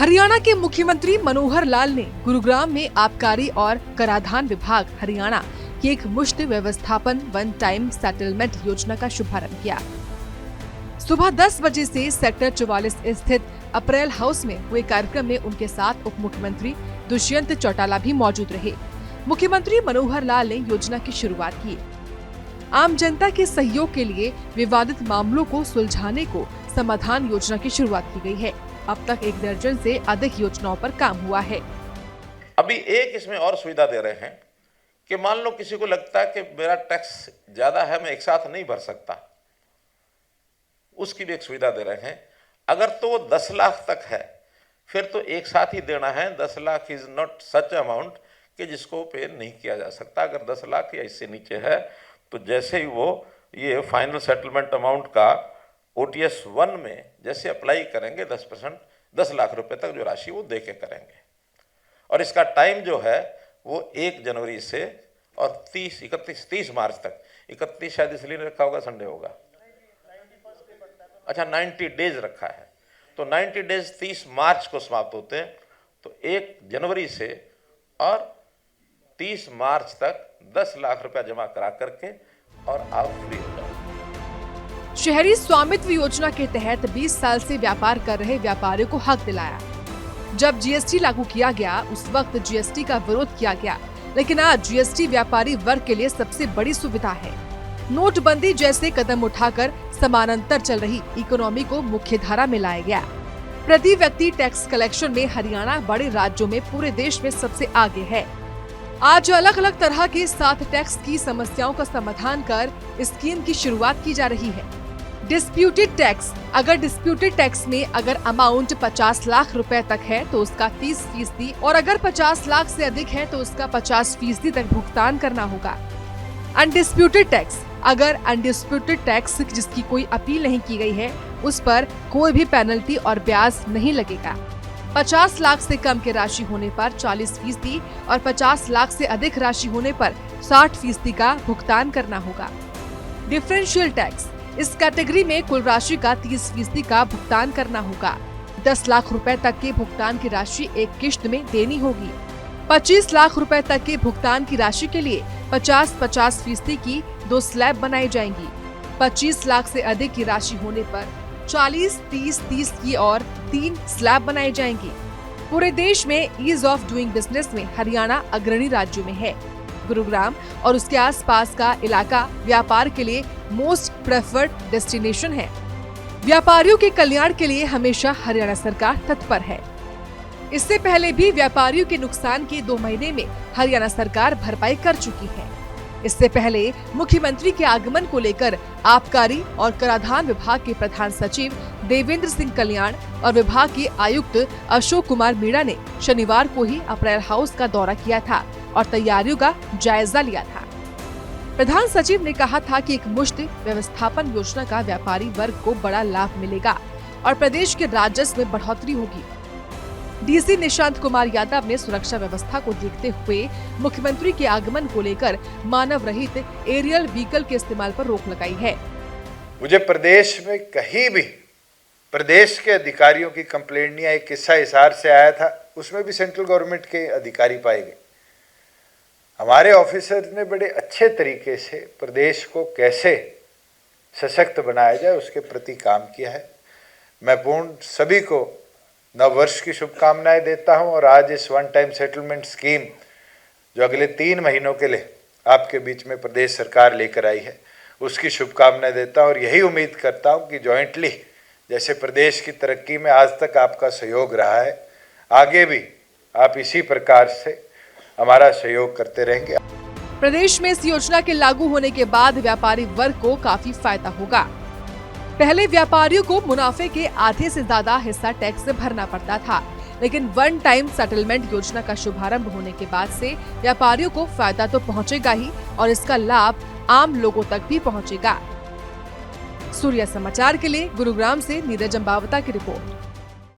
हरियाणा के मुख्यमंत्री मनोहर लाल ने गुरुग्राम में आबकारी और कराधान विभाग हरियाणा की एक मुश्त व्यवस्थापन वन टाइम सेटलमेंट योजना का शुभारंभ किया। सुबह 10 बजे से सेक्टर 44 स्थित अप्रैल हाउस में हुए कार्यक्रम में उनके साथ उप मुख्यमंत्री दुष्यंत चौटाला भी मौजूद रहे। मुख्यमंत्री मनोहर लाल ने योजना की शुरुआत की। आम जनता के सहयोग के लिए विवादित मामलों को सुलझाने को समाधान योजना की शुरुआत की गई है। अब तक 1 दर्जन से अधिक योजनाओं पर काम हुआ है। अभी एक इसमें और सुविधा दे रहे हैं कि मान लो किसी को लगता है कि मेरा टैक्स ज्यादा है, मैं एक साथ नहीं भर सकता, उसकी भी एक सुविधा दे रहे हैं। अगर तो वो 10 लाख तक है फिर तो एक साथ ही देना है। 10 lakh is not such amount कि जिसको पे नहीं किया जा सकता। अगर 10 लाख या इससे नीचे है तो जैसे ही वो ये फाइनल सेटलमेंट अमाउंट का OTS 1 में जैसे अप्लाई करेंगे 10%, 10 लाख रुपए तक जो राशि वो दे के करेंगे। और इसका टाइम जो है वो 1 जनवरी से और 30 मार्च तक। 31 शायद इसलिए नहीं रखा होगा, संडे होगा। अच्छा, 90 डेज रखा है, तो 90 डेज 30 मार्च को समाप्त होते हैं। तो 1 जनवरी से और 30 मार्च तक 10 लाख रुपया जमा करा करके और आप फ्री हो जाओ। शहरी स्वामित्व योजना के तहत 20 साल से व्यापार कर रहे व्यापारियों को हक दिलाया। जब GST लागू किया गया उस वक्त GST का विरोध किया गया, लेकिन आज GST व्यापारी वर्ग के लिए सबसे बड़ी सुविधा है। नोटबंदी जैसे कदम उठाकर समानांतर चल रही इकोनॉमी को मुख्य धारा में लाया गया। प्रति व्यक्ति टैक्स कलेक्शन में हरियाणा बड़े राज्यों में पूरे देश में सबसे आगे है। आज अलग अलग तरह के 7 टैक्स की समस्याओं का समाधान कर स्कीम की शुरुआत की जा रही है। डिस्प्यूटेड टैक्स, अगर डिस्प्यूटेड टैक्स में अगर अमाउंट 50 लाख रुपए तक है तो उसका 30% और अगर 50 लाख से अधिक है तो उसका 50% तक भुगतान करना होगा। अनडिस्प्यूटेड टैक्स, अगर अनडिस्प्यूटेड टैक्स जिसकी कोई अपील नहीं की गई है उस पर कोई भी पेनल्टी और ब्याज नहीं लगेगा। 50 लाख से कम की राशि होने पर 40% और 50 लाख से अधिक राशि होने पर 60% का भुगतान करना होगा। डिफरेंशियल टैक्स, इस कैटेगरी में कुल राशि का 30% का भुगतान करना होगा। 10 लाख रुपए तक के भुगतान की राशि एक किश्त में देनी होगी। 25 लाख रुपए तक के भुगतान की राशि के लिए 50-50% की 2 स्लैब बनाई जाएंगी। 25 लाख से अधिक की राशि होने पर 40-30-30 की और 3 स्लैब बनाई जाएंगी। पूरे देश में ईज ऑफ डूइंग बिजनेस में हरियाणा अग्रणी राज्यों में है। गुरुग्राम और उसके आसपास का इलाका व्यापार के लिए मोस्ट प्रेफर्ड डेस्टिनेशन है। व्यापारियों के कल्याण के लिए हमेशा हरियाणा सरकार तत्पर है। इससे पहले भी व्यापारियों के नुकसान के 2 महीने में हरियाणा सरकार भरपाई कर चुकी है। इससे पहले मुख्यमंत्री के आगमन को लेकर आबकारी और कराधान विभाग के प्रधान सचिव देवेंद्र सिंह कल्याण और विभाग के आयुक्त अशोक कुमार मीणा ने शनिवार को ही अप्रैल हाउस का दौरा किया था और तैयारियों का जायजा लिया था। प्रधान सचिव ने कहा था कि एक मुश्त व्यवस्थापन योजना का व्यापारी वर्ग को बड़ा लाभ मिलेगा और प्रदेश के राजस्व में बढ़ोतरी होगी। DC निशांत कुमार यादव ने सुरक्षा व्यवस्था को देखते हुए मुख्यमंत्री के आगमन को लेकर मानव रहित एरियल व्हीकल के इस्तेमाल पर रोक लगाई है। मुझे प्रदेश में कहीं भी प्रदेश के अधिकारियों की कंप्लेंट नहीं आई। किस्सा हिसार से आया था, उसमें भी सेंट्रल गवर्नमेंट के अधिकारी पाए गए। हमारे ऑफिसर ने बड़े अच्छे तरीके से प्रदेश को कैसे सशक्त बनाया जाए उसके प्रति काम किया है। मैं पूर्ण सभी को नव वर्ष की शुभकामनाएं देता हूं और आज इस वन टाइम सेटलमेंट स्कीम जो अगले 3 महीनों के लिए आपके बीच में प्रदेश सरकार लेकर आई है उसकी शुभकामनाएं देता हूं और यही उम्मीद करता हूं कि जॉइंटली जैसे प्रदेश की तरक्की में आज तक आपका सहयोग रहा है, आगे भी आप इसी प्रकार से हमारा सहयोग करते रहेंगे। प्रदेश में इस योजना के लागू होने के बाद व्यापारी वर्ग को काफी फायदा होगा। पहले व्यापारियों को मुनाफे के आधे से ज्यादा हिस्सा टैक्स से भरना पड़ता था, लेकिन वन टाइम सेटलमेंट योजना का शुभारंभ होने के बाद से व्यापारियों को फायदा तो पहुंचेगा ही और इसका लाभ आम लोगों तक भी पहुंचेगा। सूर्य समाचार के लिए गुरुग्राम से नीरज अंबावता की रिपोर्ट।